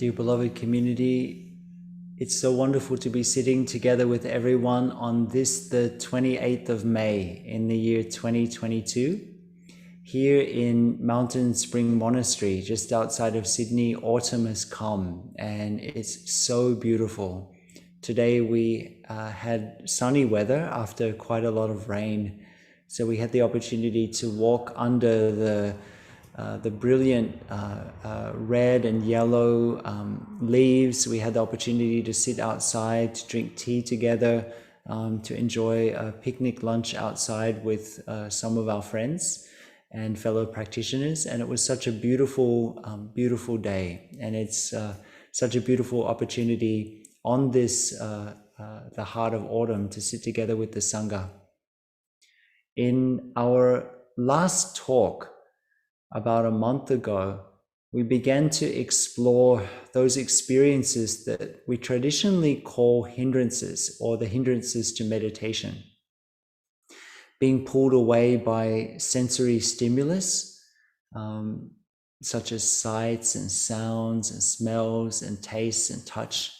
Dear beloved community, it's so wonderful to be sitting together with everyone on this, the 28th of May in the year 2022. Here in Mountain Spring Monastery, just outside of Sydney, autumn has come and it's so beautiful. Today we had sunny weather after quite a lot of rain. So we had the opportunity to walk under the brilliant red and yellow leaves. We had the opportunity to sit outside, to drink tea together, to enjoy a picnic lunch outside with some of our friends and fellow practitioners. And it was such a beautiful, beautiful day. And it's such a beautiful opportunity on this, the heart of autumn, to sit together with the Sangha. In our last talk, about a month ago, we began to explore those experiences that we traditionally call hindrances, or the hindrances to meditation. Being pulled away by sensory stimulus, such as sights and sounds and smells and tastes and touch.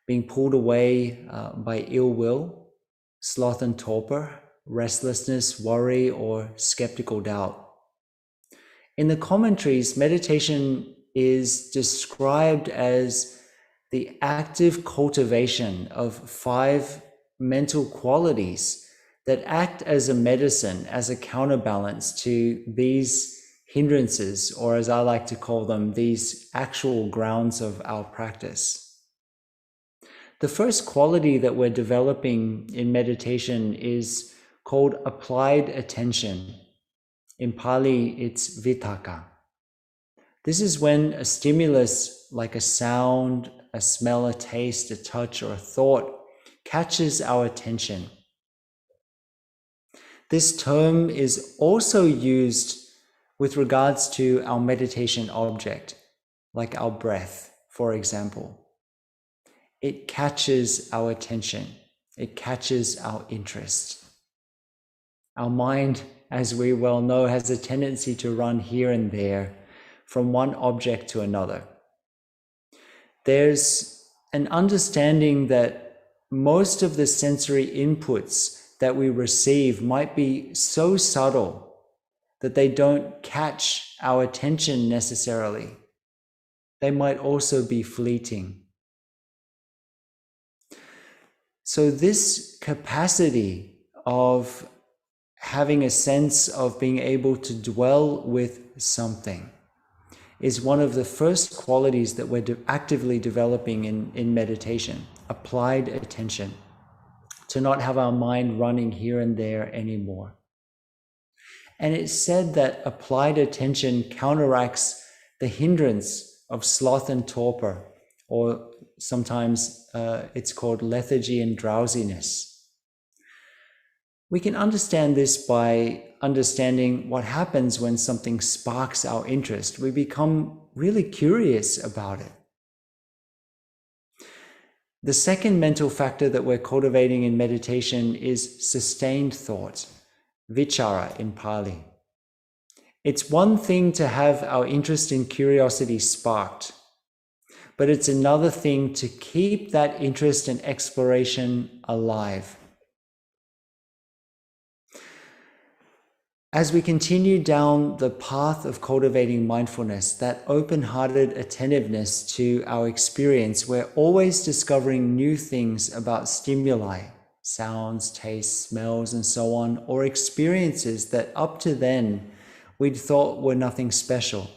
Being pulled away by ill will, sloth and torpor, restlessness, worry, or skeptical doubt. In the commentaries, meditation is described as the active cultivation of 5 mental qualities that act as a medicine, as a counterbalance to these hindrances, or as I like to call them, these actual grounds of our practice. The first quality that we're developing in meditation is called applied attention. In Pali, it's vitakka. This is when a stimulus like a sound, a smell, a taste, a touch, or a thought catches our attention. This term is also used with regards to our meditation object, like our breath, for example. It catches our attention. It catches our interest. Our mind, as we well know, has a tendency to run here and there from one object to another. There's an understanding that most of the sensory inputs that we receive might be so subtle that they don't catch our attention necessarily. They might also be fleeting. So this capacity of having a sense of being able to dwell with something is one of the first qualities that we're actively developing in meditation, applied attention, to not have our mind running here and there anymore. And it's said that applied attention counteracts the hindrance of sloth and torpor, or sometimes it's called lethargy and drowsiness. We can understand this by understanding what happens when something sparks our interest. We become really curious about it. The second mental factor that we're cultivating in meditation is sustained thought, vichara in Pali. It's one thing to have our interest and curiosity sparked, but it's another thing to keep that interest and exploration alive. As we continue down the path of cultivating mindfulness, that open-hearted attentiveness to our experience, we're always discovering new things about stimuli, sounds, tastes, smells, and so on, or experiences that up to then we'd thought were nothing special.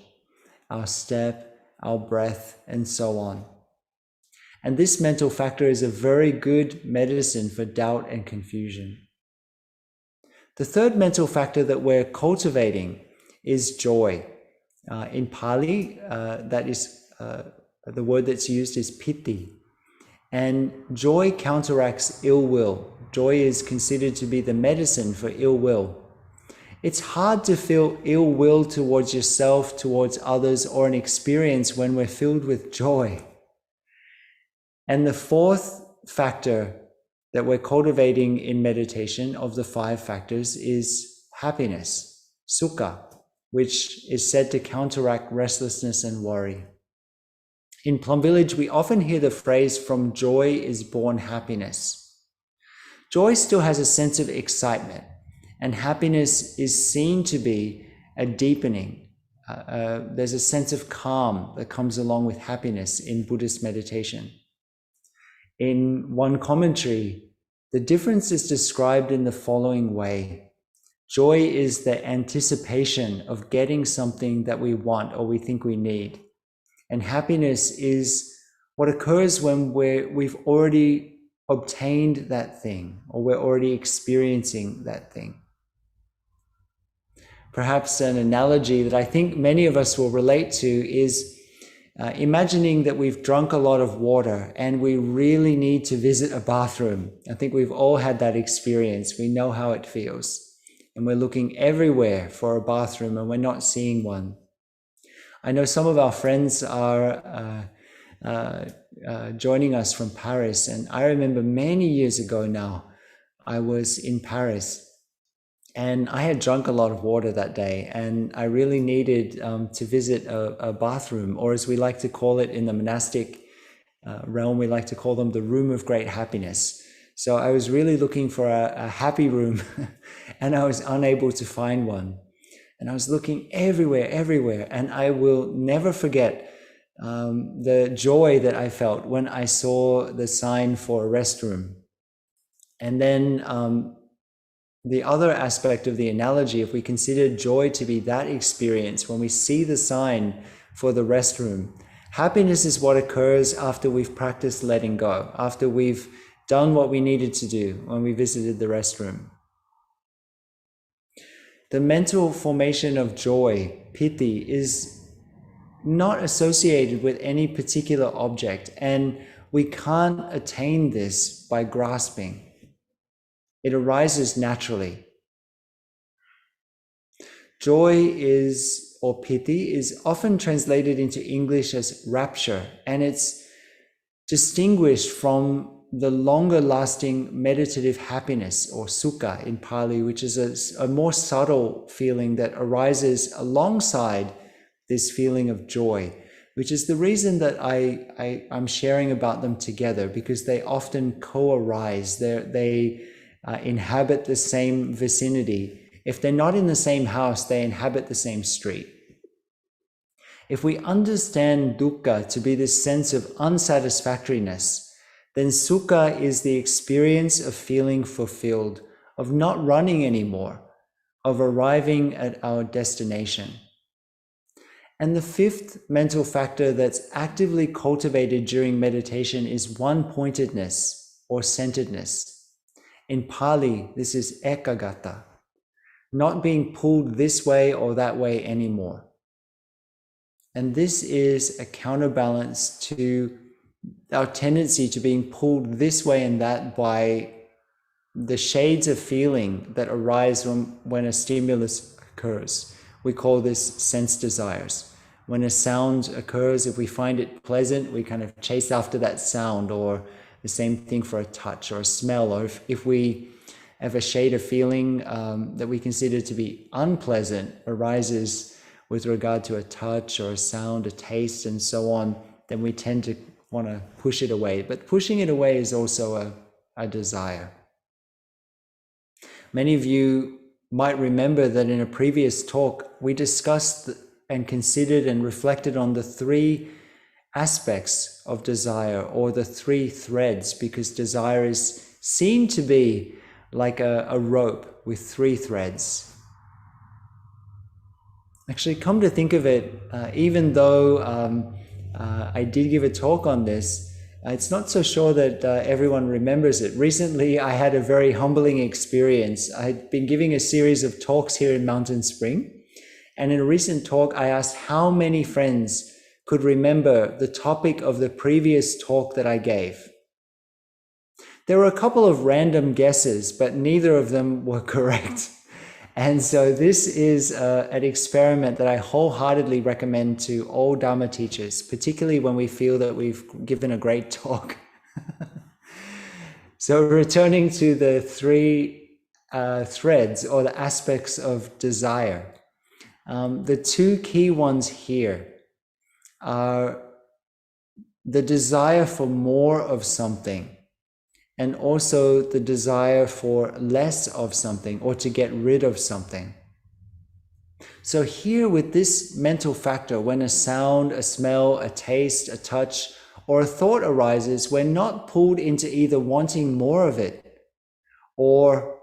Our step, our breath, and so on. And this mental factor is a very good medicine for doubt and confusion. The third mental factor that we're cultivating is joy. In Pali, that is the word that's used is piti. And joy counteracts ill will. Joy is considered to be the medicine for ill will. It's hard to feel ill will towards yourself, towards others, or an experience when we're filled with joy. And the fourth factor that we're cultivating in meditation of the 5 factors is happiness, sukha, which is said to counteract restlessness and worry. In Plum Village, we often hear the phrase, "From joy is born happiness." Joy still has a sense of excitement, and happiness is seen to be a deepening. There's a sense of calm that comes along with happiness in Buddhist meditation. In one commentary, the difference is described in the following way. Joy is the anticipation of getting something that we want or we think we need. And happiness is what occurs when we've already obtained that thing, or we're already experiencing that thing. Perhaps an analogy that I think many of us will relate to is imagining that we've drunk a lot of water and we really need to visit a bathroom. I think we've all had that experience. We know how it feels. And we're looking everywhere for a bathroom and we're not seeing one. I know some of our friends are joining us from Paris, and I remember many years ago now, I was in Paris and I had drunk a lot of water that day, and I really needed to visit a bathroom, or as we like to call it in the monastic realm, we like to call them the room of great happiness. So I was really looking for a happy room and I was unable to find one. And I was looking everywhere. And I will never forget the joy that I felt when I saw the sign for a restroom. And then the other aspect of the analogy, if we consider joy to be that experience, when we see the sign for the restroom, happiness is what occurs after we've practiced letting go, after we've done what we needed to do when we visited the restroom. The mental formation of joy, piti, is not associated with any particular object, and we can't attain this by grasping. It arises naturally. Joy is, or piti, is often translated into English as rapture, and it's distinguished from the longer lasting meditative happiness, or sukha in Pali, which is a more subtle feeling that arises alongside this feeling of joy, which is the reason that I'm sharing about them together, because they often co-arise. They inhabit the same vicinity. If they're not in the same house, they inhabit the same street. If we understand dukkha to be this sense of unsatisfactoriness, then sukha is the experience of feeling fulfilled, of not running anymore, of arriving at our destination. And the fifth mental factor that's actively cultivated during meditation is one-pointedness or centeredness. In Pali, this is ekagata, not being pulled this way or that way anymore. And this is a counterbalance to our tendency to being pulled this way and that by the shades of feeling that arise when a stimulus occurs. We call this sense desires. When a sound occurs, if we find it pleasant, we kind of chase after that sound, or the same thing for a touch or a smell, or if we have a shade of feeling that we consider to be unpleasant arises with regard to a touch or a sound, a taste, and so on, then we tend to want to push it away. But pushing it away is also a desire. Many of you might remember that in a previous talk, we discussed and considered and reflected on the three aspects of desire, or the three threads, because desire is seen to be like a rope with three threads. Actually, come to think of it, even though I did give a talk on this, it's not so sure that everyone remembers it. Recently, I had a very humbling experience. I'd been giving a series of talks here in Mountain Spring, and in a recent talk, I asked how many friends could remember the topic of the previous talk that I gave. There were a couple of random guesses, but neither of them were correct. And so this is an experiment that I wholeheartedly recommend to all Dharma teachers, particularly when we feel that we've given a great talk. So returning to the three threads, or the aspects of desire, the two key ones here are the desire for more of something, and also the desire for less of something or to get rid of something. So here with this mental factor, when a sound, a smell, a taste, a touch, or a thought arises, we're not pulled into either wanting more of it or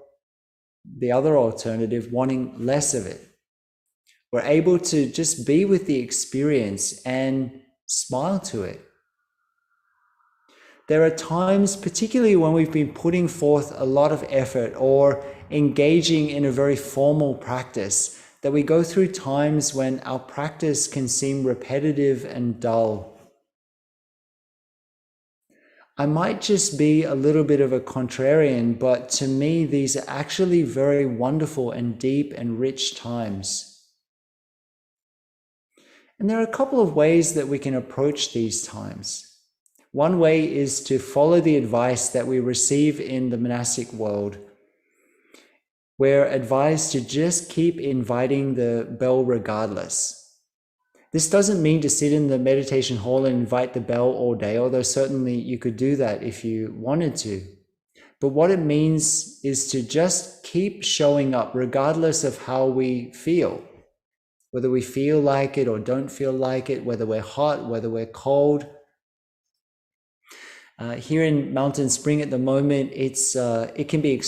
the other alternative, wanting less of it. We're able to just be with the experience and smile to it. There are times, particularly when we've been putting forth a lot of effort or engaging in a very formal practice, that we go through times when our practice can seem repetitive and dull. I might just be a little bit of a contrarian, but to me, these are actually very wonderful and deep and rich times. And there are a couple of ways that we can approach these times. One way is to follow the advice that we receive in the monastic world. We're advised to just keep inviting the bell regardless. This doesn't mean to sit in the meditation hall and invite the bell all day, although certainly you could do that if you wanted to. But what it means is to just keep showing up regardless of how we feel. Whether we feel like it or don't feel like it, whether we're hot, whether we're cold. Here in Mountain Spring at the moment, it can be,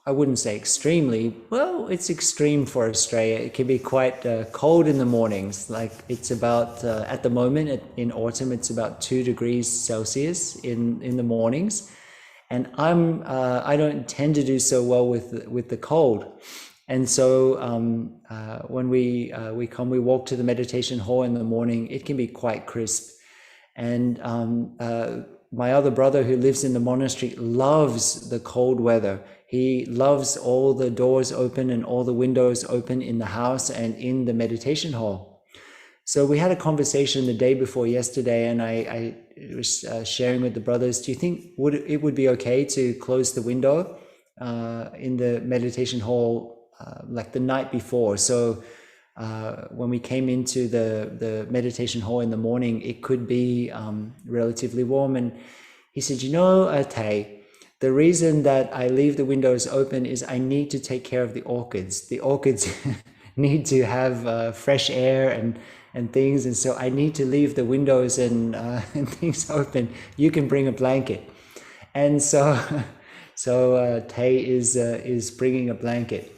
I wouldn't say extremely, well, it's extreme for Australia. It can be quite cold in the mornings. Like it's about, at the moment in autumn, it's about 2 degrees Celsius in the mornings. And I don't tend to do so well with the cold. And so when we walk to the meditation hall in the morning, it can be quite crisp. And my other brother who lives in the monastery loves the cold weather. He loves all the doors open and all the windows open in the house and in the meditation hall. So we had a conversation the day before yesterday, and I was sharing with the brothers, do you think it would be okay to close the window in the meditation hall like the night before? So when we came into the meditation hall in the morning, it could be relatively warm. And he said, Tay, the reason that I leave the windows open is I need to take care of the orchids. The orchids need to have fresh air and things. And so I need to leave the windows and things open. You can bring a blanket. And so Tay is bringing a blanket.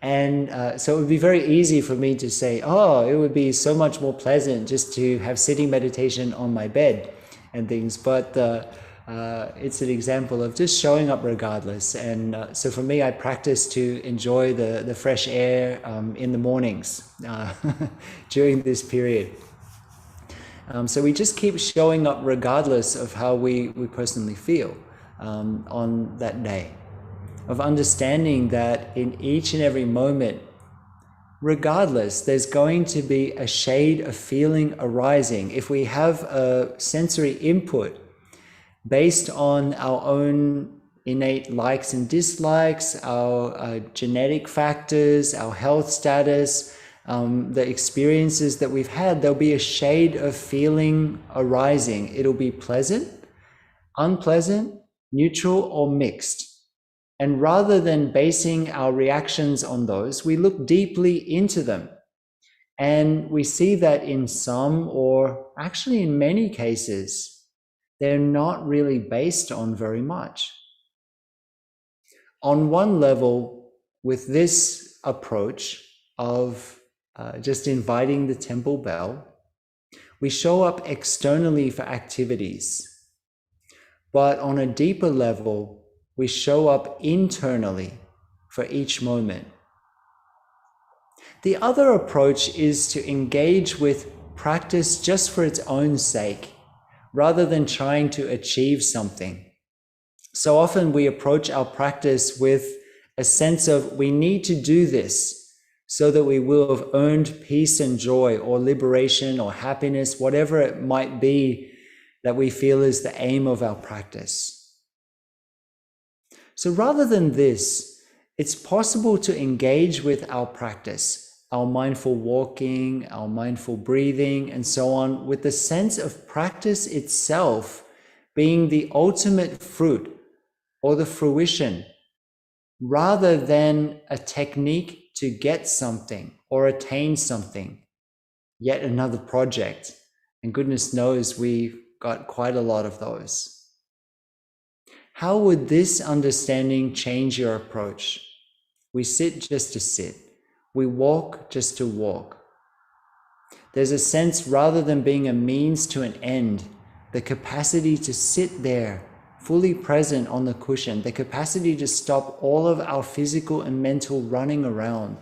And so it would be very easy for me to say, oh, it would be so much more pleasant just to have sitting meditation on my bed and things. But it's an example of just showing up regardless. And so for me, I practice to enjoy the fresh air in the mornings during this period. So we just keep showing up regardless of how we personally feel on that day. Of understanding that in each and every moment, regardless, there's going to be a shade of feeling arising. If we have a sensory input based on our own innate likes and dislikes, our genetic factors, our health status, the experiences that we've had, there'll be a shade of feeling arising. It'll be pleasant, unpleasant, neutral, or mixed. And rather than basing our reactions on those, we look deeply into them. And we see that in some, or actually in many cases, they're not really based on very much. On one level, with this approach of just inviting the temple bell, we show up externally for activities. But on a deeper level, we show up internally for each moment. The other approach is to engage with practice just for its own sake, rather than trying to achieve something. So often we approach our practice with a sense of we need to do this so that we will have earned peace and joy or liberation or happiness, whatever it might be that we feel is the aim of our practice. So rather than this, it's possible to engage with our practice our mindful walking, our mindful breathing, and so on, with the sense of practice itself being the ultimate fruit or the fruition, rather than a technique to get something or attain something, yet another project. And goodness knows we've got quite a lot of those. How would this understanding change your approach? We sit just to sit. We walk just to walk. There's a sense, rather than being a means to an end, the capacity to sit there, fully present on the cushion, the capacity to stop all of our physical and mental running around,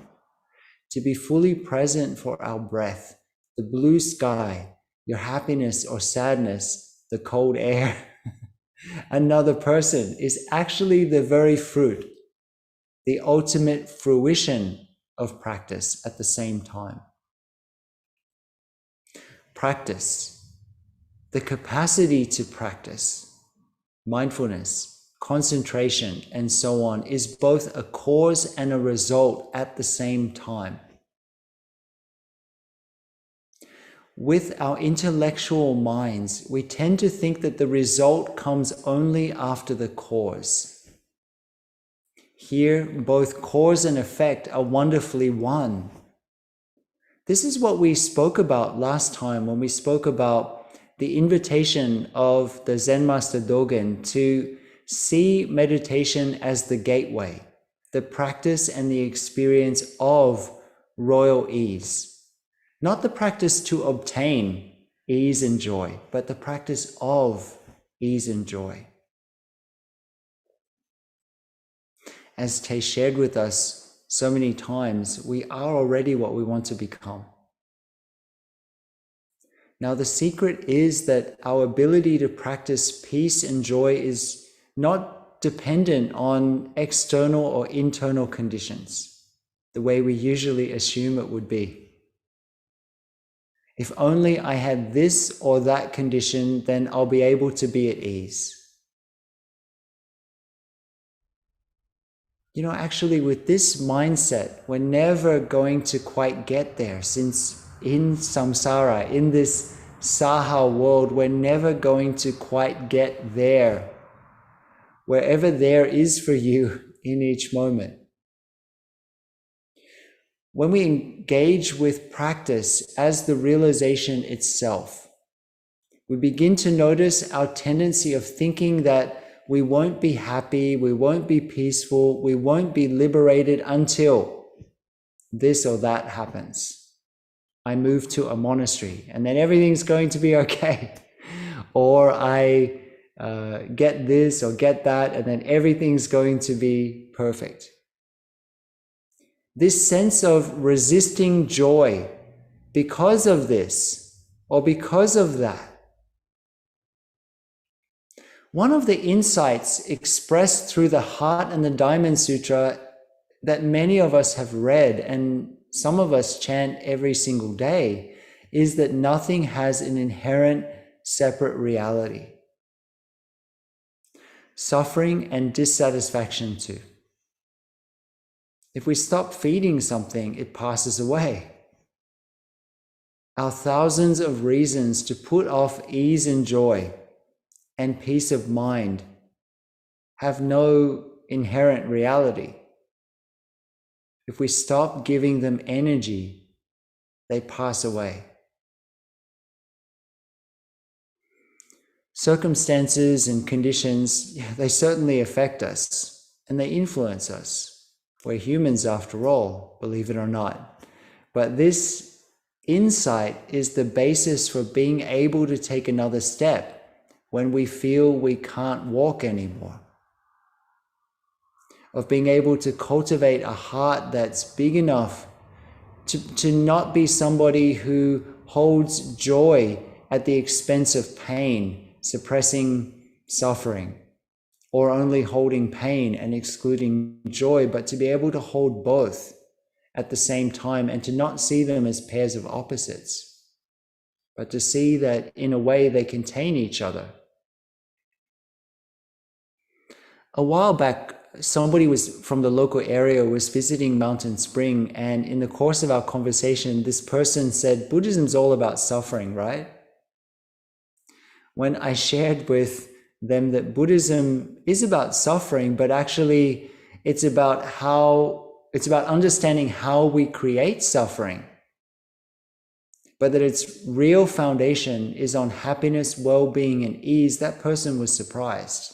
to be fully present for our breath, the blue sky, your happiness or sadness, the cold air, another person, is actually the very fruit, the ultimate fruition of practice at the same time. Practice, the capacity to practice, mindfulness, concentration, and so on, is both a cause and a result at the same time. With our intellectual minds, we tend to think that the result comes only after the cause. Here, both cause and effect are wonderfully one. This is what we spoke about last time when we spoke about the invitation of the Zen Master Dogen to see meditation as the gateway, the practice and the experience of royal ease. Not the practice to obtain ease and joy, but the practice of ease and joy. As Tay shared with us so many times, we are already what we want to become. Now, the secret is that our ability to practice peace and joy is not dependent on external or internal conditions, the way we usually assume it would be. If only I had this or that condition, then I'll be able to be at ease. You know, actually, with this mindset, we're never going to quite get there, since in samsara, in this saha world, we're never going to quite get there, wherever there is for you in each moment. When we engage with practice as the realization itself, we begin to notice our tendency of thinking that we won't be happy, we won't be peaceful, we won't be liberated until this or that happens. I move to a monastery and then everything's going to be okay. Or I get this or get that and then everything's going to be perfect. This sense of resisting joy because of this or because of that. One of the insights expressed through the Heart and the Diamond Sutra that many of us have read and some of us chant every single day is that nothing has an inherent separate reality. Suffering and dissatisfaction too. If we stop feeding something, it passes away. Our thousands of reasons to put off ease and joy and peace of mind have no inherent reality. If we stop giving them energy, they pass away. Circumstances and conditions, they certainly affect us and they influence us. We're humans after all, believe it or not. But this insight is the basis for being able to take another step when we feel we can't walk anymore. Of being able to cultivate a heart that's big enough to not be somebody who holds joy at the expense of pain, suppressing suffering, or only holding pain and excluding joy, but to be able to hold both at the same time and to not see them as pairs of opposites, but to see that in a way they contain each other. A while back, somebody was from the local area was visiting Mountain Spring, and in the course of our conversation, this person said, Buddhism's all about suffering, right? When I shared with them that Buddhism is about suffering, but actually it's about understanding how we create suffering, but that its real foundation is on happiness, well-being, and ease, that person was surprised.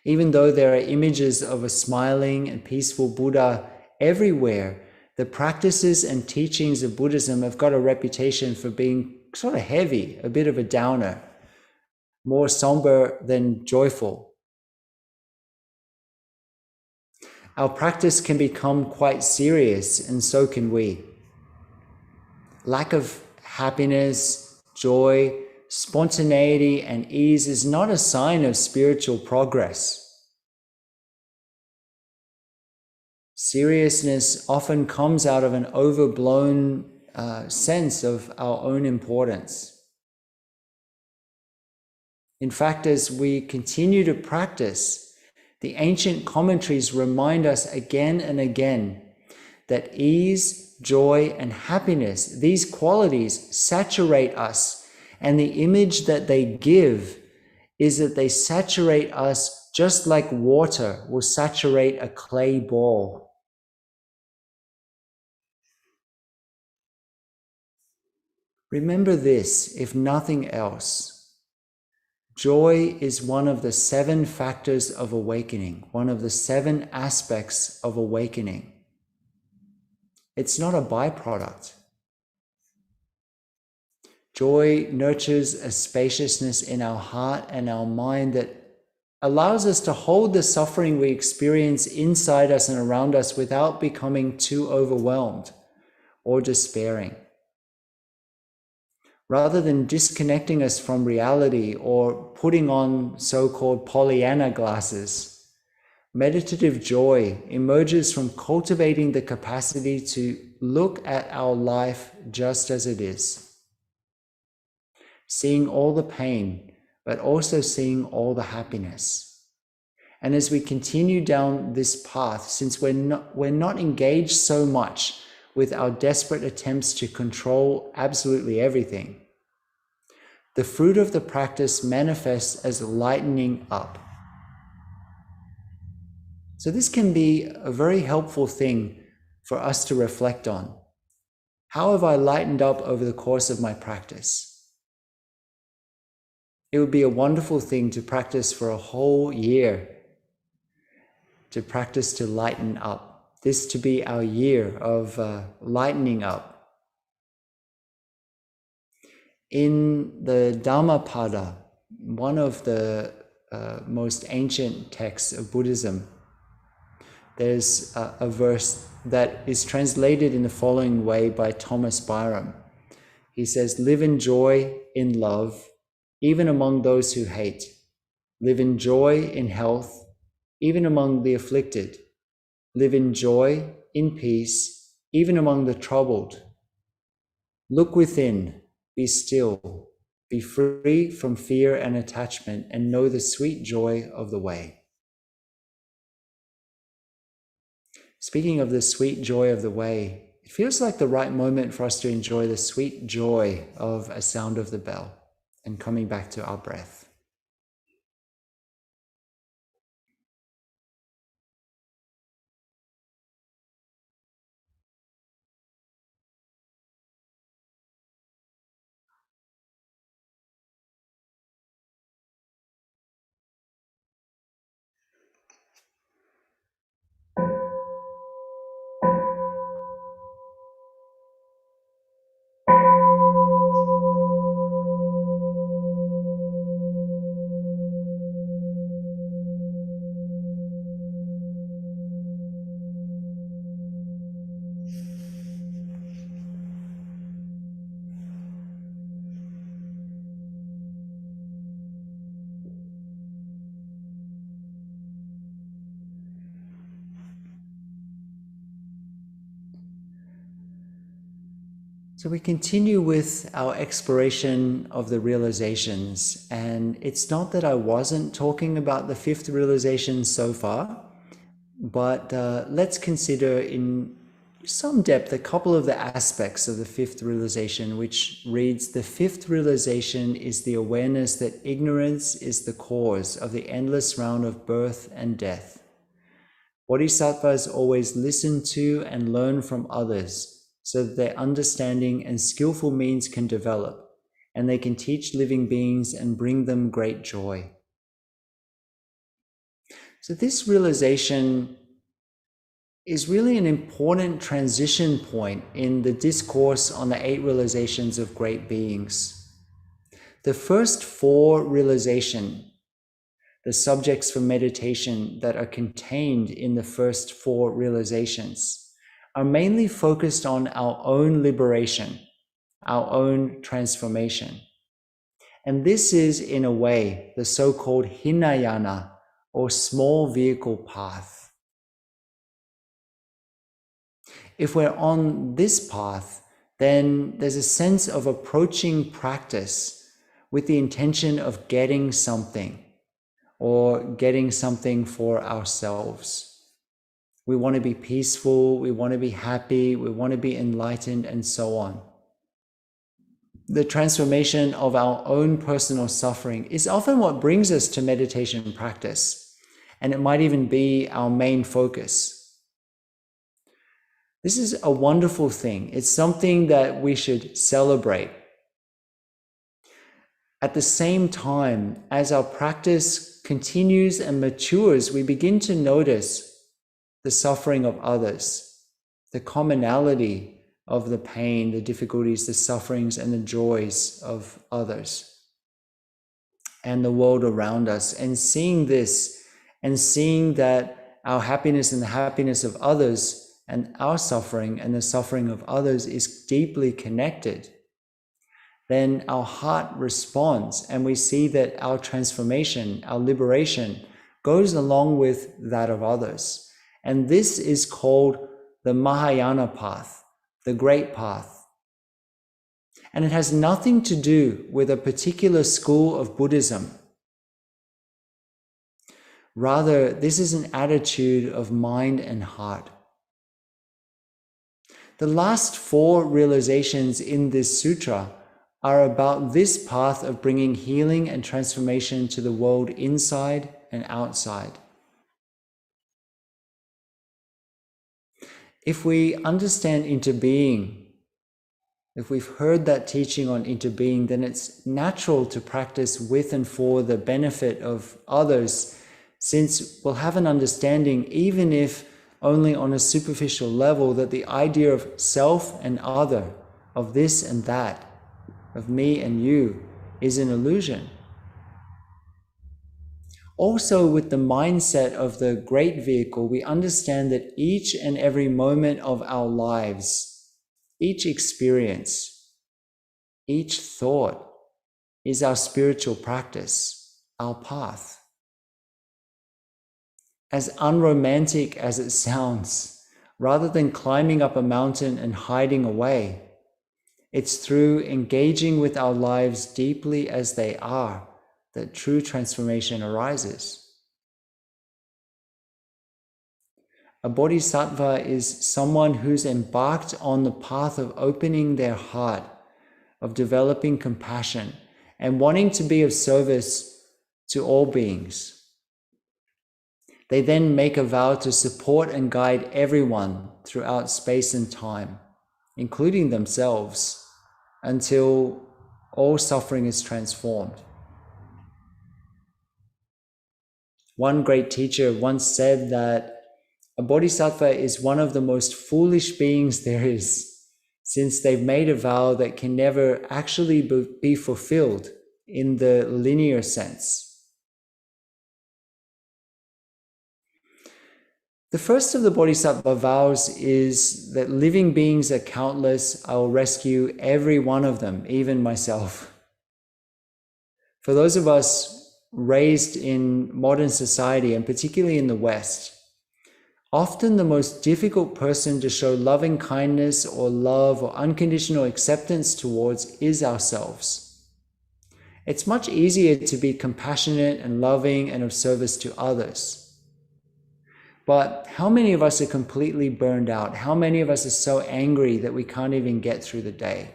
Even though there are images of a smiling and peaceful Buddha everywhere, the practices and teachings of Buddhism have got a reputation for being sort of heavy, a bit of a downer, more somber than joyful. Our practice can become quite serious, and so can we. Lack of happiness, joy, spontaneity, and ease is not a sign of spiritual progress. Seriousness often comes out of an overblown sense of our own importance. In fact, as we continue to practice, the ancient commentaries remind us again and again that ease, joy, and happiness, these qualities saturate us, and the image that they give is that they saturate us just like water will saturate a clay ball. Remember this, if nothing else. Joy is one of the 7 factors of awakening, one of the 7 aspects of awakening. It's not a byproduct. Joy nurtures a spaciousness in our heart and our mind that allows us to hold the suffering we experience inside us and around us without becoming too overwhelmed or despairing. Rather than disconnecting us from reality or putting on so-called Pollyanna glasses, meditative joy emerges from cultivating the capacity to look at our life just as it is, seeing all the pain, but also seeing all the happiness. And as we continue down this path, since we're not engaged so much with our desperate attempts to control absolutely everything, the fruit of the practice manifests as lightening up. So this can be a very helpful thing for us to reflect on. How have I lightened up over the course of my practice? It would be a wonderful thing to practice for a whole year, to practice to lighten up. This to be our year of lightening up. In the Dhammapada, one of the most ancient texts of Buddhism, there's a verse that is translated in the following way by Thomas Byram. He says, "Live in joy, in love, even among those who hate. Live in joy, in health, even among the afflicted. Live in joy, in peace, even among the troubled. Look within, be still, be free from fear and attachment, and know the sweet joy of the way." Speaking of the sweet joy of the way, it feels like the right moment for us to enjoy the sweet joy of a sound of the bell and coming back to our breath. So we continue with our exploration of the realizations, and it's not that I wasn't talking about the fifth realization so far, but let's consider in some depth a couple of the aspects of the fifth realization, which reads, the fifth realization is the awareness that ignorance is the cause of the endless round of birth and death. Bodhisattvas always listen to and learn from others, so that their understanding and skillful means can develop, and they can teach living beings and bring them great joy. So this realization is really an important transition point in the discourse on the 8 realizations of great beings. The first 4 realizations, the subjects for meditation that are contained in the first 4 realizations, are mainly focused on our own liberation, our own transformation. And this is, in a way, the so-called Hinayana, or small vehicle path. If we're on this path, then there's a sense of approaching practice with the intention of getting something, or getting something for ourselves. We want to be peaceful, we want to be happy, we want to be enlightened, and so on. The transformation of our own personal suffering is often what brings us to meditation practice, and it might even be our main focus. This is a wonderful thing. It's something that we should celebrate. At the same time, as our practice continues and matures, we begin to notice the suffering of others, the commonality of the pain, the difficulties, the sufferings, and the joys of others and the world around us. And seeing this, and seeing that our happiness and the happiness of others and our suffering and the suffering of others is deeply connected, then our heart responds, and we see that our transformation, our liberation, goes along with that of others. And this is called the Mahayana path, the great path. And it has nothing to do with a particular school of Buddhism. Rather, this is an attitude of mind and heart. The last 4 realizations in this sutra are about this path of bringing healing and transformation to the world inside and outside. If we understand interbeing, if we've heard that teaching on interbeing, then it's natural to practice with and for the benefit of others, since we'll have an understanding, even if only on a superficial level, that the idea of self and other, of this and that, of me and you, is an illusion. Also, with the mindset of the great vehicle, we understand that each and every moment of our lives, each experience, each thought is our spiritual practice, our path. As unromantic as it sounds, rather than climbing up a mountain and hiding away, it's through engaging with our lives deeply as they are that true transformation arises. A bodhisattva is someone who's embarked on the path of opening their heart, of developing compassion, and wanting to be of service to all beings. They then make a vow to support and guide everyone throughout space and time, including themselves, until all suffering is transformed. One great teacher once said that a bodhisattva is one of the most foolish beings there is, since they've made a vow that can never actually be fulfilled in the linear sense. The first of the bodhisattva vows is that living beings are countless. I will rescue every one of them, even myself. For those of us raised in modern society, and particularly in the West, Often the most difficult person to show loving kindness or love or unconditional acceptance towards is ourselves. It's much easier to be compassionate and loving and of service to others. But how many of us are completely burned out? How many of us are so angry that we can't even get through the day?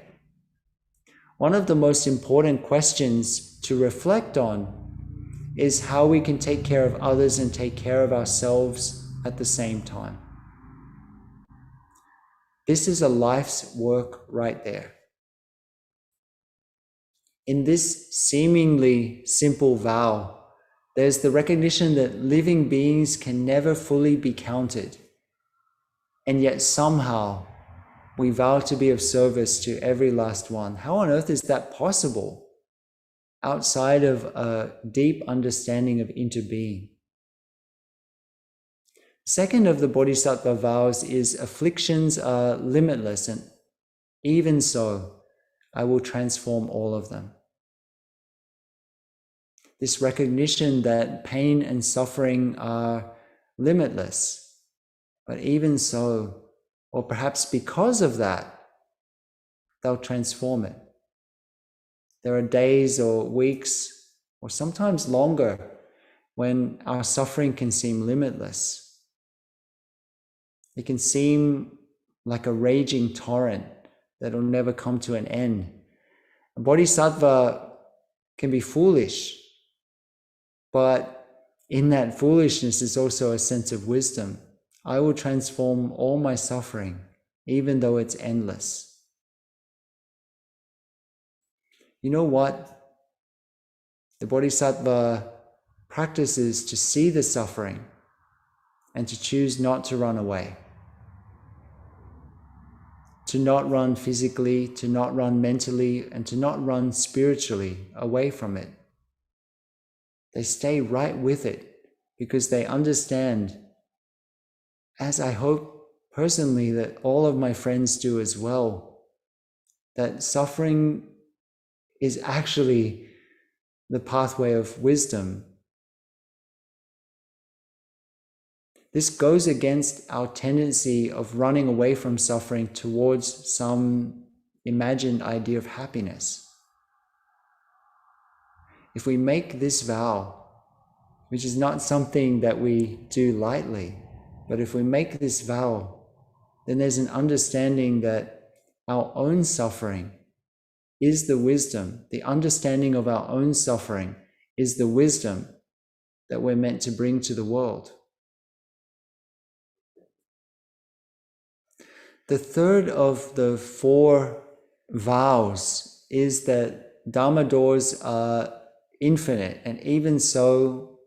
One of the most important questions to reflect on is how we can take care of others and take care of ourselves at the same time. This is a life's work right there. In this seemingly simple vow, there's the recognition that living beings can never fully be counted, and yet somehow we vow to be of service to every last one. How on earth is that possible outside of a deep understanding of interbeing? Second of the Bodhisattva vows is afflictions are limitless, and even so, I will transform all of them. This recognition that pain and suffering are limitless, but even so, or perhaps because of that, they'll transform it. There are days or weeks, or sometimes longer, when our suffering can seem limitless. It can seem like a raging torrent that will never come to an end. A bodhisattva can be foolish, but in that foolishness is also a sense of wisdom. I will transform all my suffering, even though it's endless. You know what? The bodhisattva practices to see the suffering and to choose not to run away. To not run physically, to not run mentally, and to not run spiritually away from it. They stay right with it because they understand, as I hope personally that all of my friends do as well, that suffering is actually the pathway of wisdom. This goes against our tendency of running away from suffering towards some imagined idea of happiness. If we make this vow, which is not something that we do lightly, but if we make this vow, then there's an understanding that our own suffering is the wisdom. The understanding of our own suffering is the wisdom that we're meant to bring to the world. The third of the 4 vows is that Dharma doors are infinite, and even so,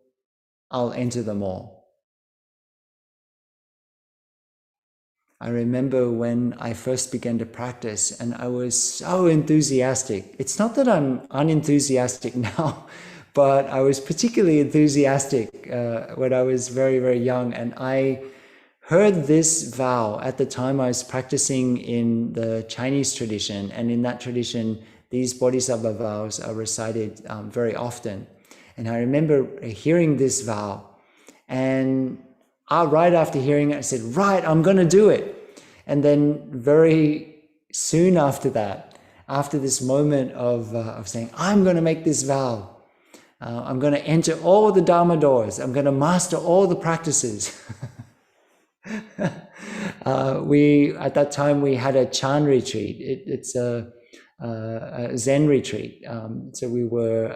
I'll enter them all. I remember when I first began to practice and I was so enthusiastic. It's not that I'm unenthusiastic now, but I was particularly enthusiastic when I was very, very young, and I heard this vow at the time I was practicing in the Chinese tradition, and in that tradition, these bodhisattva vows are recited very often. And I remember hearing this vow, and right after hearing it, I said, right, I'm going to do it. And then very soon after that, after this moment of saying, I'm going to make this vow, I'm going to enter all the Dharma doors, I'm going to master all the practices. At that time we had a Chan retreat. It's a Zen retreat. So we were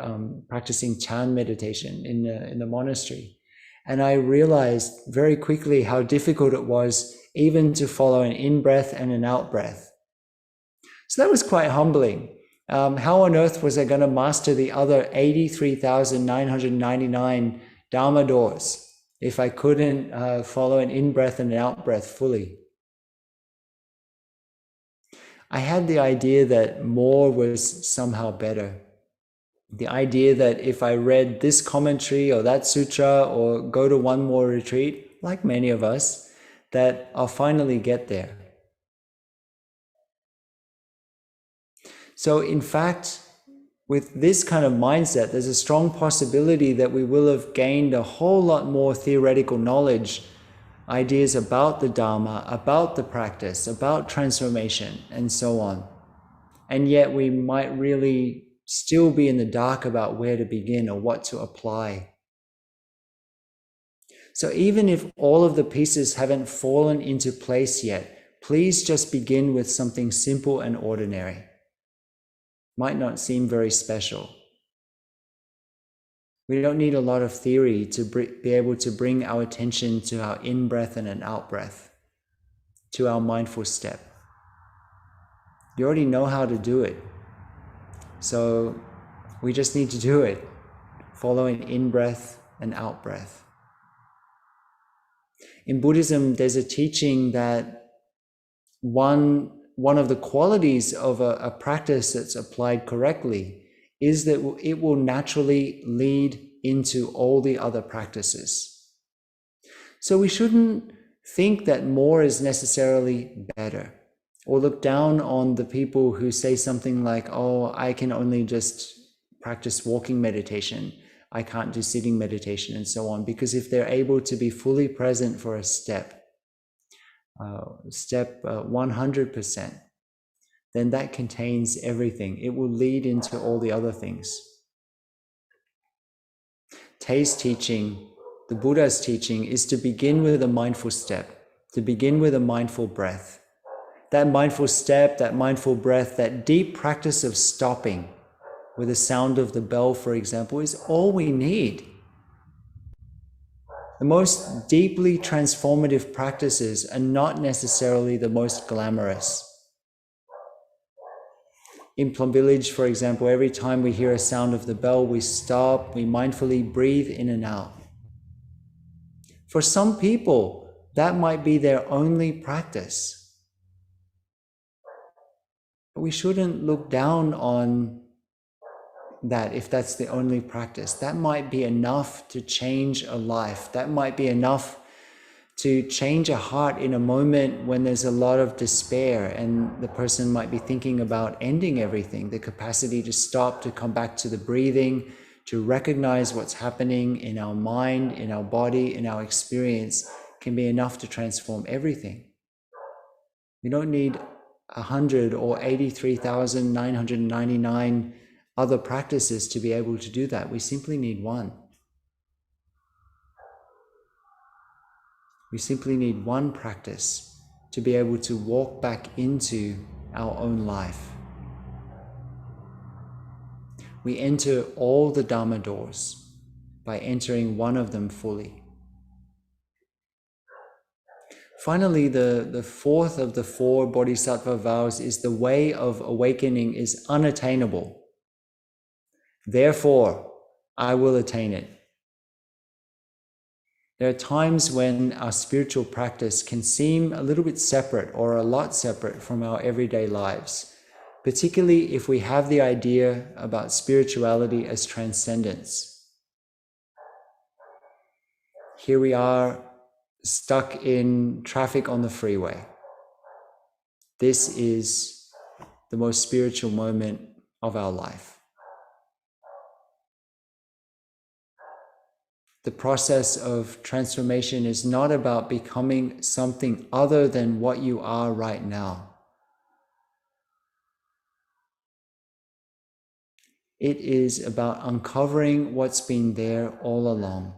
practicing Chan meditation in the monastery, and I realized very quickly how difficult it was even to follow an in-breath and an out-breath. So that was quite humbling. How on earth was I going to master the other 83,999 Dharma doors if I couldn't follow an in-breath and an out-breath fully? I had the idea that more was somehow better. The idea that if I read this commentary or that sutra or go to one more retreat, like many of us, that I'll finally get there. So in fact, with this kind of mindset, there's a strong possibility that we will have gained a whole lot more theoretical knowledge ideas about the Dharma, about the practice, about transformation, and so on. And yet we might really still be in the dark about where to begin or what to apply. So even if all of the pieces haven't fallen into place yet, please just begin with something simple and ordinary. Might not seem very special. We don't need a lot of theory to be able to bring our attention to our in-breath and an out-breath, to our mindful step. You already know how to do it. So we just need to do it, following in-breath and out-breath. In Buddhism, there's a teaching that one of the qualities of a practice that's applied correctly is that it will naturally lead into all the other practices. So we shouldn't think that more is necessarily better, or look down on the people who say something like, oh, I can only just practice walking meditation, I can't do sitting meditation, and so on. Because if they're able to be fully present for a step 100%, then that contains everything. It will lead into all the other things. Tay's teaching, the Buddha's teaching, is to begin with a mindful step, to begin with a mindful breath. That mindful step, that mindful breath, that deep practice of stopping with the sound of the bell, for example, is all we need. The most deeply transformative practices are not necessarily the most glamorous. In Plum Village, for example, every time we hear a sound of the bell, we stop, we mindfully breathe in and out. For some people, that might be their only practice. But we shouldn't look down on that if that's the only practice. That might be enough to change a life. That might be enough to change a heart in a moment when there's a lot of despair and the person might be thinking about ending everything. The capacity to stop, to come back to the breathing, to recognize what's happening in our mind, in our body, in our experience can be enough to transform everything. We don't need 100 or 83,999 other practices to be able to do that. We simply need one. We simply need one practice to be able to walk back into our own life. We enter all the Dharma doors by entering one of them fully. Finally, the fourth of the four Bodhisattva vows is the way of awakening is unattainable. Therefore, I will attain it. There are times when our spiritual practice can seem a little bit separate or a lot separate from our everyday lives, particularly if we have the idea about spirituality as transcendence. Here we are stuck in traffic on the freeway. This is the most spiritual moment of our life. The process of transformation is not about becoming something other than what you are right now. It is about uncovering what's been there all along.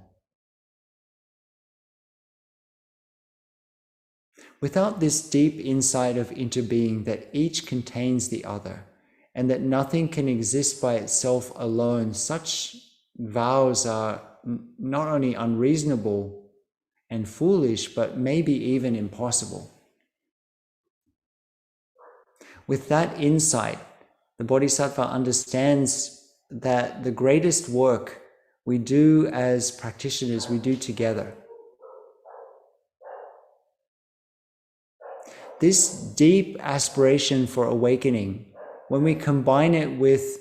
Without this deep insight of interbeing that each contains the other, and that nothing can exist by itself alone, such vows are not only unreasonable and foolish, but maybe even impossible. With that insight, the Bodhisattva understands that the greatest work we do as practitioners, we do together. This deep aspiration for awakening, when we combine it with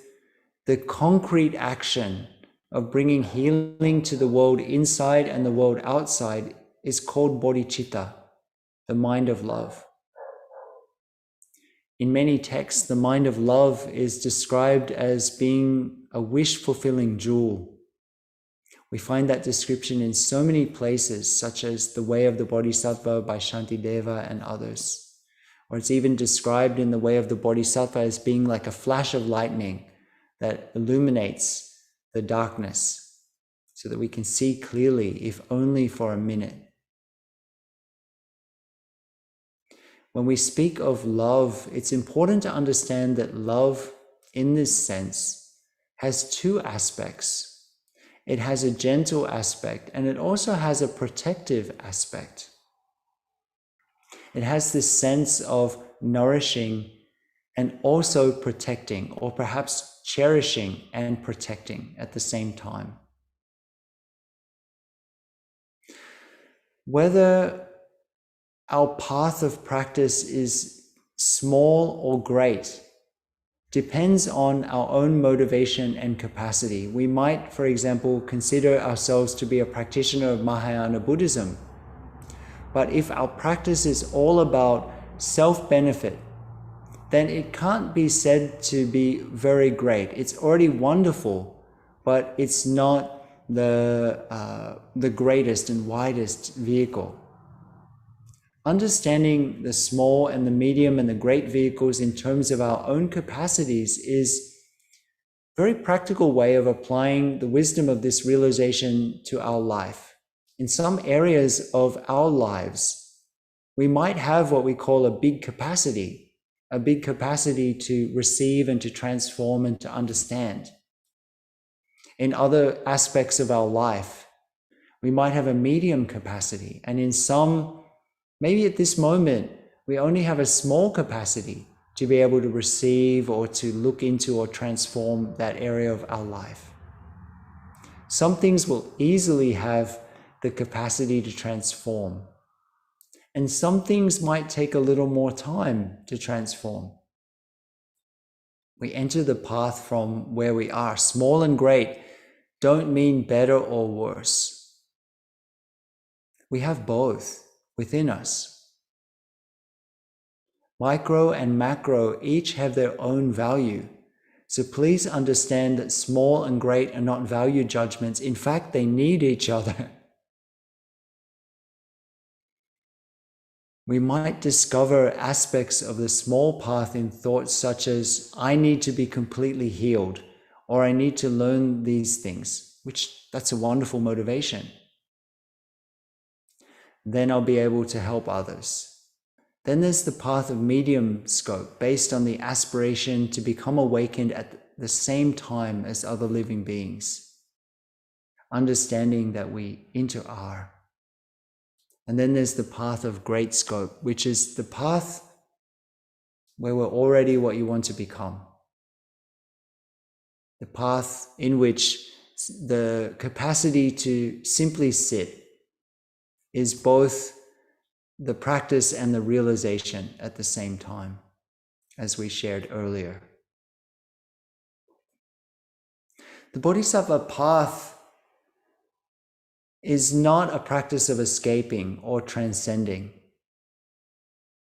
the concrete action of bringing healing to the world inside and the world outside, is called Bodhichitta, the mind of love. In many texts, the mind of love is described as being a wish-fulfilling jewel. We find that description in so many places, such as The Way of the Bodhisattva by Shantideva and others. Or it's even described in The Way of the Bodhisattva as being like a flash of lightning that illuminates the darkness so that we can see clearly, if only for a minute. When we speak of love, it's important to understand that love, in this sense, has two aspects. It has a gentle aspect, and it also has a protective aspect. It has this sense of nourishing and also protecting, or perhaps cherishing and protecting at the same time. Whether our path of practice is small or great depends on our own motivation and capacity. We might, for example, consider ourselves to be a practitioner of Mahayana Buddhism. But if our practice is all about self-benefit, then it can't be said to be very great. It's already wonderful, but it's not the greatest and widest vehicle. Understanding the small and the medium and the great vehicles in terms of our own capacities is a very practical way of applying the wisdom of this realization to our life. In some areas of our lives, we might have what we call a big capacity to receive and to transform and to understand. In other aspects of our life, we might have a medium capacity, and in some, maybe at this moment, we only have a small capacity to be able to receive or to look into or transform that area of our life. Some things will easily have the capacity to transform, and some things might take a little more time to transform. We enter the path from where we are. Small and great don't mean better or worse. We have both within us. Micro and macro each have their own value. So please understand that small and great are not value judgments. In fact, they need each other. We might discover aspects of the small path in thoughts such as, I need to be completely healed, or I need to learn these things, that's a wonderful motivation. Then I'll be able to help others. Then there's the path of medium scope, based on the aspiration to become awakened at the same time as other living beings, understanding that we inter-are. And then there's the path of great scope, which is the path where we're already what you want to become. The path in which the capacity to simply sit is both the practice and the realization at the same time, as we shared earlier. The Bodhisattva path is not a practice of escaping or transcending,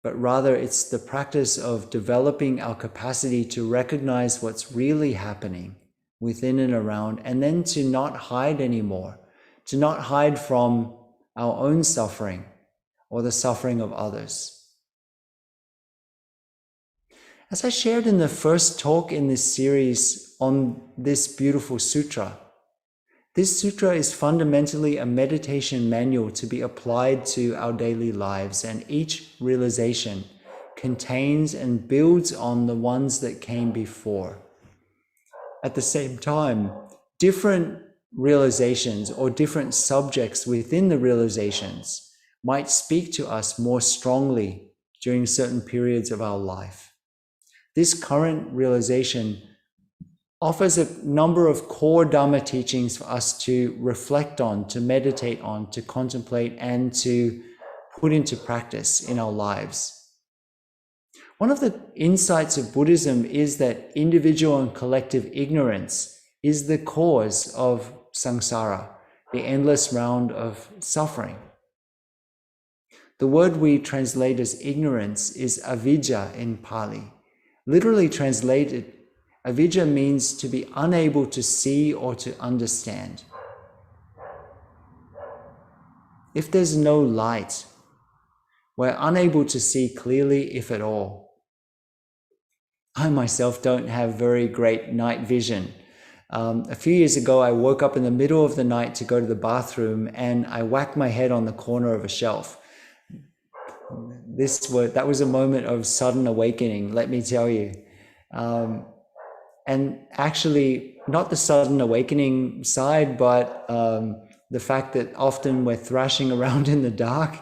but rather it's the practice of developing our capacity to recognize what's really happening within and around, and then to not hide anymore, to not hide from our own suffering or the suffering of others. As I shared in the first talk in this series on this beautiful sutra, this sutra is fundamentally a meditation manual to be applied to our daily lives, and each realization contains and builds on the ones that came before. At the same time, different realizations or different subjects within the realizations might speak to us more strongly during certain periods of our life. This current realization offers a number of core Dharma teachings for us to reflect on, to meditate on, to contemplate, and to put into practice in our lives. One of the insights of Buddhism is that individual and collective ignorance is the cause of samsara, the endless round of suffering. The word we translate as ignorance is avidya in Pali. Literally translated, avidya means to be unable to see or to understand. if there's no light, we're unable to see clearly, if at all. I myself don't have very great night vision. A few years ago, I woke up in the middle of the night to go to the bathroom, and I whacked my head on the corner of a shelf. That was a moment of sudden awakening, let me tell you. And actually, not the sudden awakening side, but the fact that often we're thrashing around in the dark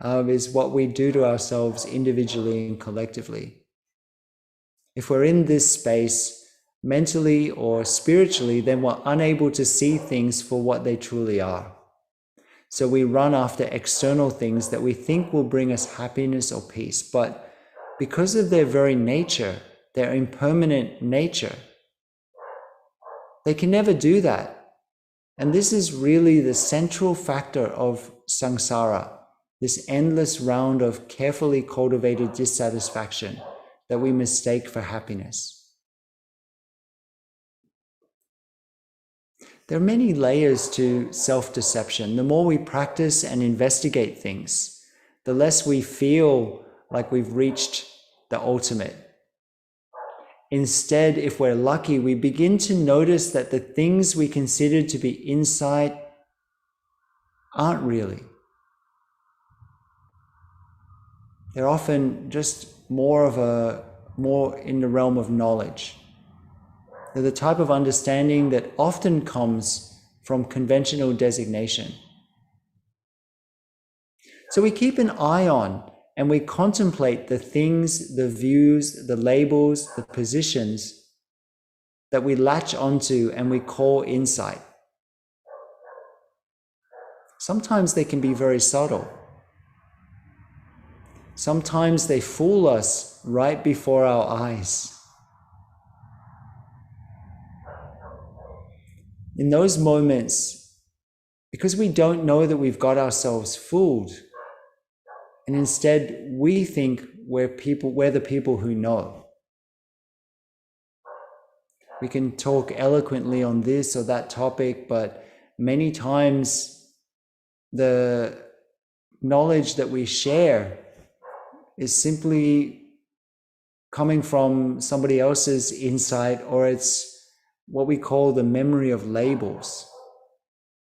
is what we do to ourselves individually and collectively. If we're in this space, mentally or spiritually, then we're unable to see things for what they truly are. So we run after external things that we think will bring us happiness or peace, but because of their very nature, their impermanent nature, they can never do that. And this is really the central factor of samsara, this endless round of carefully cultivated dissatisfaction that we mistake for happiness. There are many layers to self-deception. The more we practice and investigate things, the less we feel like we've reached the ultimate. Instead, if we're lucky, we begin to notice that the things we consider to be insight aren't really. They're often just more in the realm of knowledge. They're the type of understanding that often comes from conventional designation. So we keep an eye on and we contemplate the things, the views, the labels, the positions that we latch onto and we call insight. Sometimes they can be very subtle. Sometimes they fool us right before our eyes. In those moments, because we don't know that we've got ourselves fooled, and instead we think we're the people who know. We can talk eloquently on this or that topic, but many times the knowledge that we share is simply coming from somebody else's insight, or it's what we call the memory of labels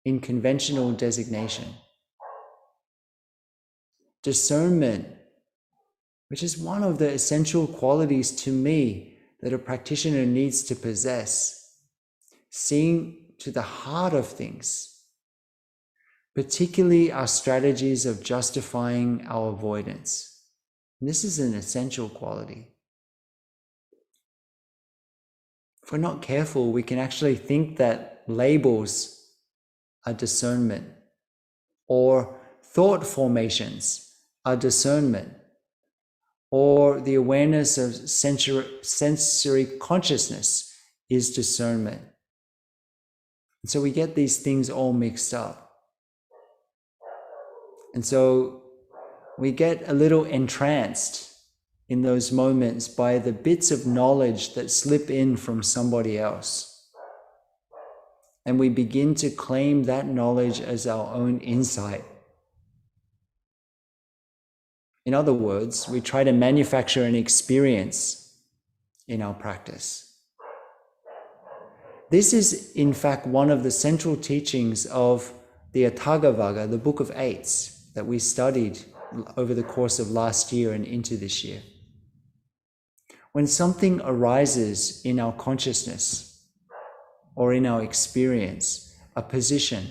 in conventional designation. Discernment, which is one of the essential qualities to me that a practitioner needs to possess, seeing to the heart of things, particularly our strategies of justifying our avoidance. And this is an essential quality. If we're not careful, we can actually think that labels are discernment, or thought formations are discernment, or the awareness of sensory consciousness is discernment. And so we get these things all mixed up. And so we get a little entranced in those moments by the bits of knowledge that slip in from somebody else. And we begin to claim that knowledge as our own insight. In other words, we try to manufacture an experience in our practice. This is, in fact, one of the central teachings of the Atthagavagga, the Book of Eights, that we studied over the course of last year and into this year. When something arises in our consciousness or in our experience, a position,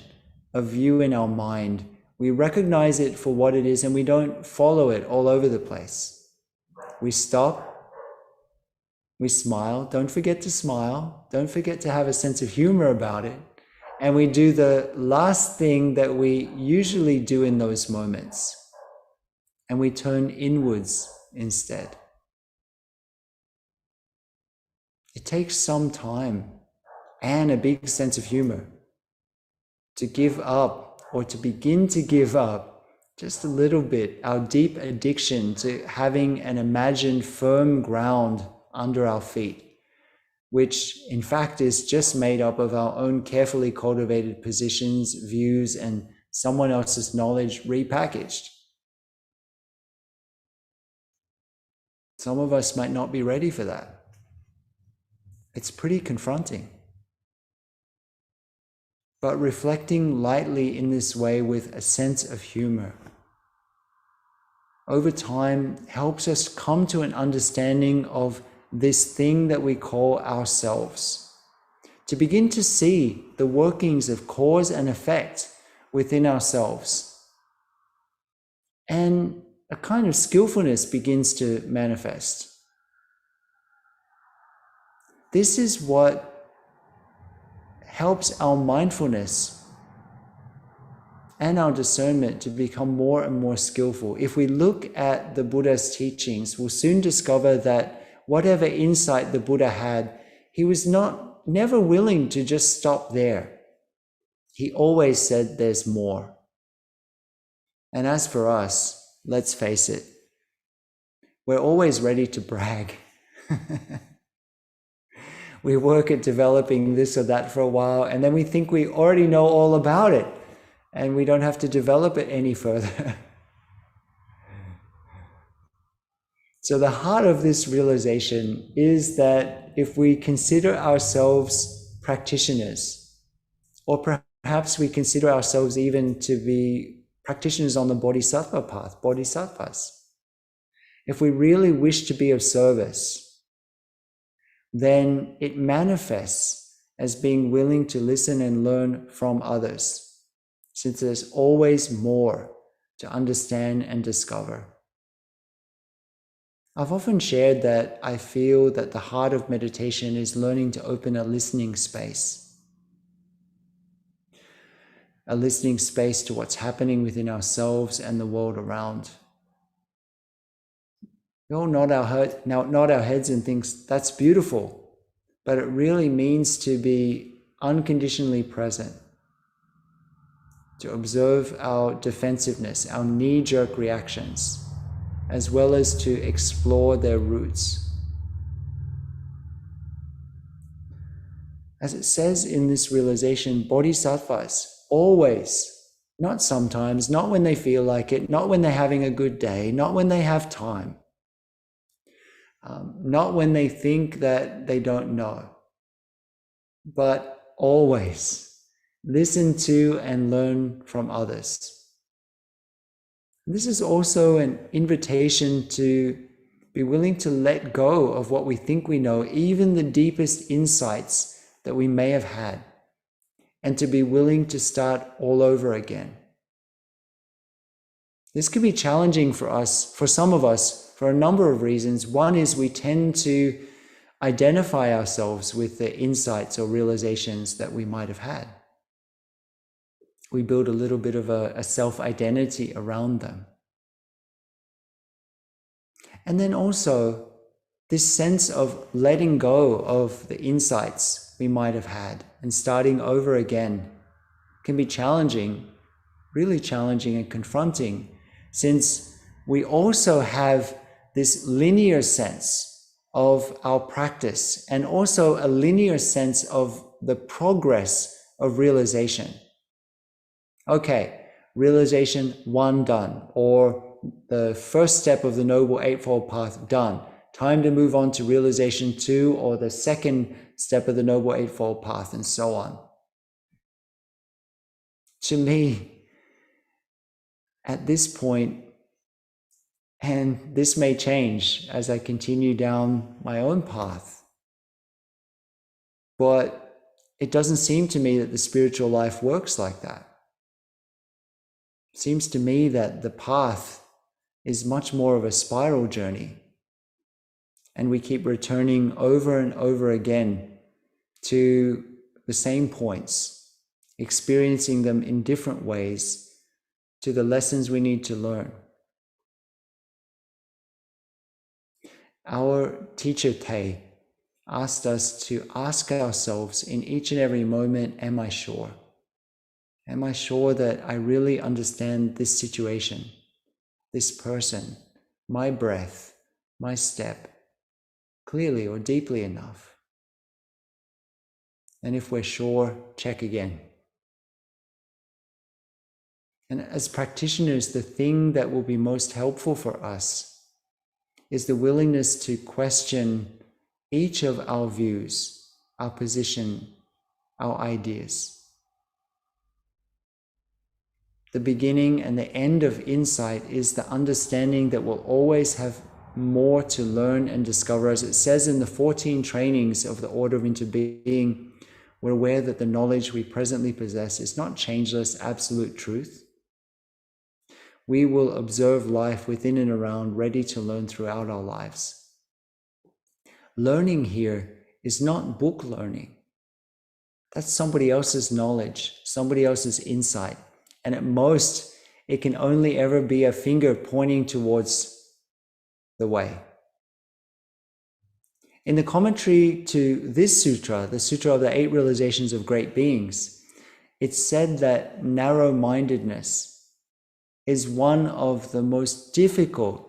a view in our mind, we recognize it for what it is and we don't follow it all over the place. We stop, we smile, don't forget to smile, don't forget to have a sense of humor about it, and we do the last thing that we usually do in those moments, and we turn inwards instead. It takes some time and a big sense of humor to give up, or to begin to give up just a little bit, our deep addiction to having an imagined firm ground under our feet, which in fact is just made up of our own carefully cultivated positions, views, and someone else's knowledge repackaged. Some of us might not be ready for that. It's pretty confronting. But reflecting lightly in this way with a sense of humor over time helps us come to an understanding of this thing that we call ourselves, to begin to see the workings of cause and effect within ourselves. And a kind of skillfulness begins to manifest. This is what helps our mindfulness and our discernment to become more and more skillful. If we look at the Buddha's teachings, we'll soon discover that whatever insight the Buddha had, he was never willing to just stop there. He always said there's more. And as for us, let's face it, we're always ready to brag. We work at developing this or that for a while, and then we think we already know all about it, and we don't have to develop it any further. So the heart of this realization is that if we consider ourselves practitioners, or perhaps we consider ourselves even to be practitioners on the Bodhisattva path, Bodhisattvas, if we really wish to be of service, then it manifests as being willing to listen and learn from others, since there's always more to understand and discover. I've often shared that I feel that the heart of meditation is learning to open a listening space. A listening space to what's happening within ourselves and the world around. We all nod our heads and think, that's beautiful, but it really means to be unconditionally present, to observe our defensiveness, our knee-jerk reactions, as well as to explore their roots. As it says in this realization, bodhisattvas always, not sometimes, not when they feel like it, not when they're having a good day, not when they have time, not when they think that they don't know, but always listen to and learn from others. This is also an invitation to be willing to let go of what we think we know, even the deepest insights that we may have had, and to be willing to start all over again. This can be challenging for us, for some of us, for a number of reasons. One is we tend to identify ourselves with the insights or realizations that we might have had. We build a little bit of a self-identity around them. And then also this sense of letting go of the insights we might have had and starting over again can be challenging, really challenging and confronting, since we also have this linear sense of our practice and also a linear sense of the progress of realization. Okay, realization 1 done, or the first step of the Noble Eightfold Path done. Time to move on to realization 2, or the second step of the Noble Eightfold Path, and so on. To me, at this point, and this may change as I continue down my own path, but it doesn't seem to me that the spiritual life works like that. It seems to me that the path is much more of a spiral journey, and we keep returning over and over again to the same points, experiencing them in different ways, to the lessons we need to learn. Our teacher Tay asked us to ask ourselves in each and every moment, am I sure? Am I sure that I really understand this situation, this person, my breath, my step, clearly or deeply enough? And if we're sure, check again. And as practitioners, the thing that will be most helpful for us is the willingness to question each of our views, our position, our ideas. The beginning and the end of insight is the understanding that we'll always have more to learn and discover. As it says in the 14 trainings of the Order of Interbeing, we're aware that the knowledge we presently possess is not changeless, absolute truth. We will observe life within and around, ready to learn throughout our lives. Learning here is not book learning. That's somebody else's knowledge, somebody else's insight. And at most, it can only ever be a finger pointing towards the way. In the commentary to this sutra, the Sutra of the 8 Realizations of Great Beings, it's said that narrow-mindedness is one of the most difficult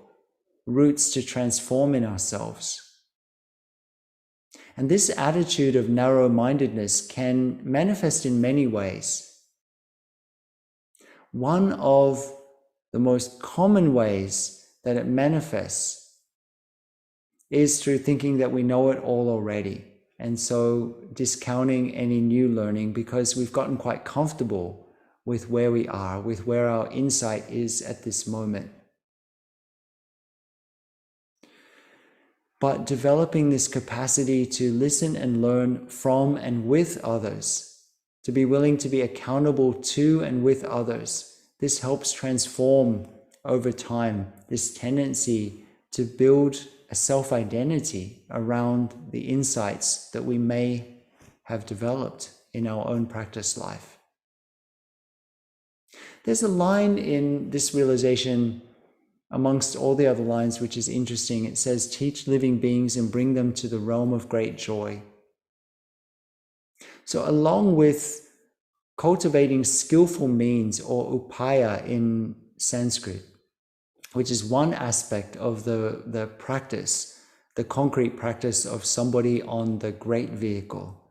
routes to transform in ourselves. And this attitude of narrow-mindedness can manifest in many ways. One of the most common ways that it manifests is through thinking that we know it all already, and so discounting any new learning because we've gotten quite comfortable with where we are, with where our insight is at this moment. But developing this capacity to listen and learn from and with others, to be willing to be accountable to and with others, this helps transform over time this tendency to build a self-identity around the insights that we may have developed in our own practice life. There's a line in this realization amongst all the other lines which is interesting. It says, teach living beings and bring them to the realm of great joy. So along with cultivating skillful means, or upaya in Sanskrit, which is one aspect of the practice, the concrete practice of somebody on the great vehicle,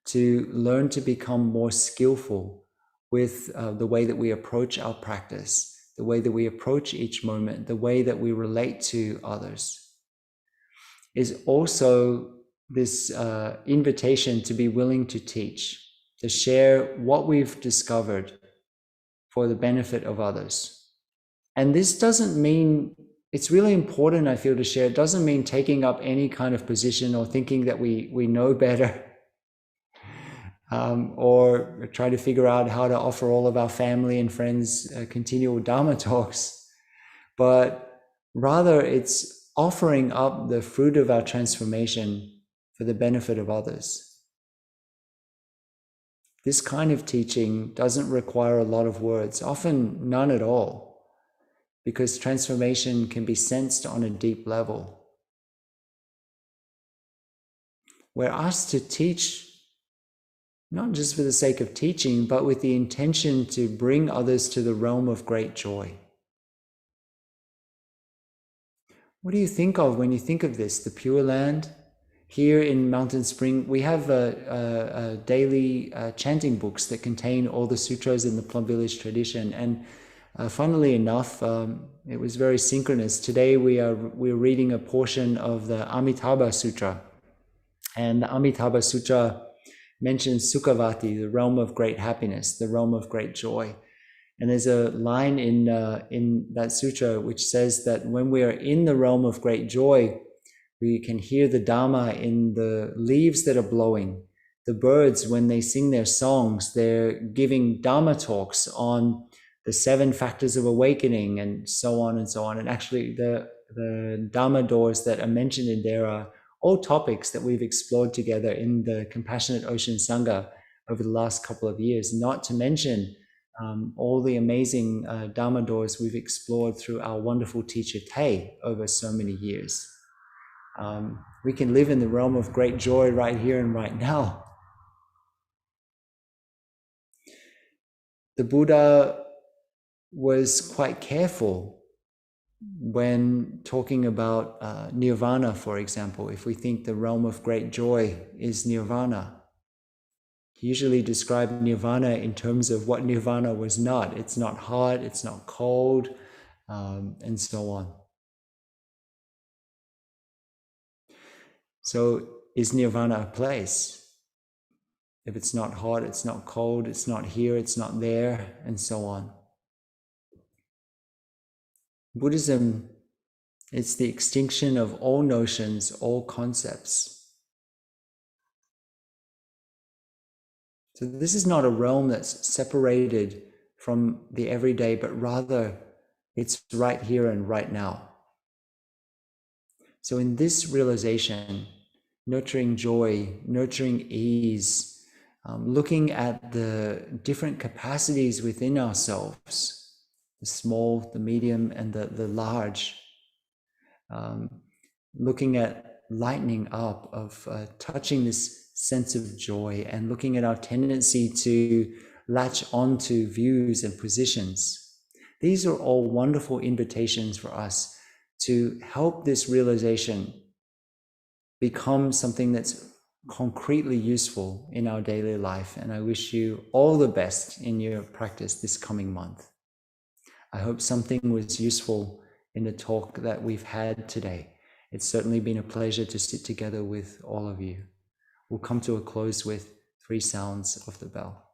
to learn to become more skillful with the way that we approach our practice, the way that we approach each moment, the way that we relate to others, is also this invitation to be willing to teach, to share what we've discovered for the benefit of others. And this doesn't mean, it's really important, I feel, to share. It doesn't mean taking up any kind of position or thinking that we know better. Or try to figure out how to offer all of our family and friends continual Dharma talks, but rather it's offering up the fruit of our transformation for the benefit of others. This kind of teaching doesn't require a lot of words, often none at all, because transformation can be sensed on a deep level. We're asked to teach not just for the sake of teaching, but with the intention to bring others to the realm of great joy. What do you think of when you think of this? The Pure Land? Here in Mountain Spring, we have a daily chanting books that contain all the sutras in the Plum Village tradition. And funnily enough, it was very synchronous. Today we're reading a portion of the Amitabha Sutra. And the Amitabha Sutra mentions Sukhavati, the realm of great happiness, the realm of great joy. And there's a line in that sutra which says that when we are in the realm of great joy, we can hear the Dharma in the leaves that are blowing. The birds, when they sing their songs, they're giving Dharma talks on the 7 factors of awakening and so on and so on. And actually the Dharma doors that are mentioned in there are all topics that we've explored together in the Compassionate Ocean Sangha over the last couple of years, not to mention all the amazing Dharma doors we've explored through our wonderful teacher Tay over so many years. We can live in the realm of great joy right here and right now. The Buddha was quite careful when talking about nirvana, for example. If we think the realm of great joy is nirvana, usually describe nirvana in terms of what nirvana was not. It's not hot, it's not cold, and so on. So is nirvana a place? If it's not hot, it's not cold, it's not here, it's not there, and so on. Buddhism, it's the extinction of all notions, all concepts. So this is not a realm that's separated from the everyday, but rather it's right here and right now. So in this realization, nurturing joy, nurturing ease, looking at the different capacities within ourselves, the small, the medium, and the large, looking at lightening up of touching this sense of joy and looking at our tendency to latch onto views and positions. These are all wonderful invitations for us to help this realization become something that's concretely useful in our daily life. And I wish you all the best in your practice this coming month. I hope something was useful in the talk that we've had today. It's certainly been a pleasure to sit together with all of you. We'll come to a close with 3 sounds of the bell.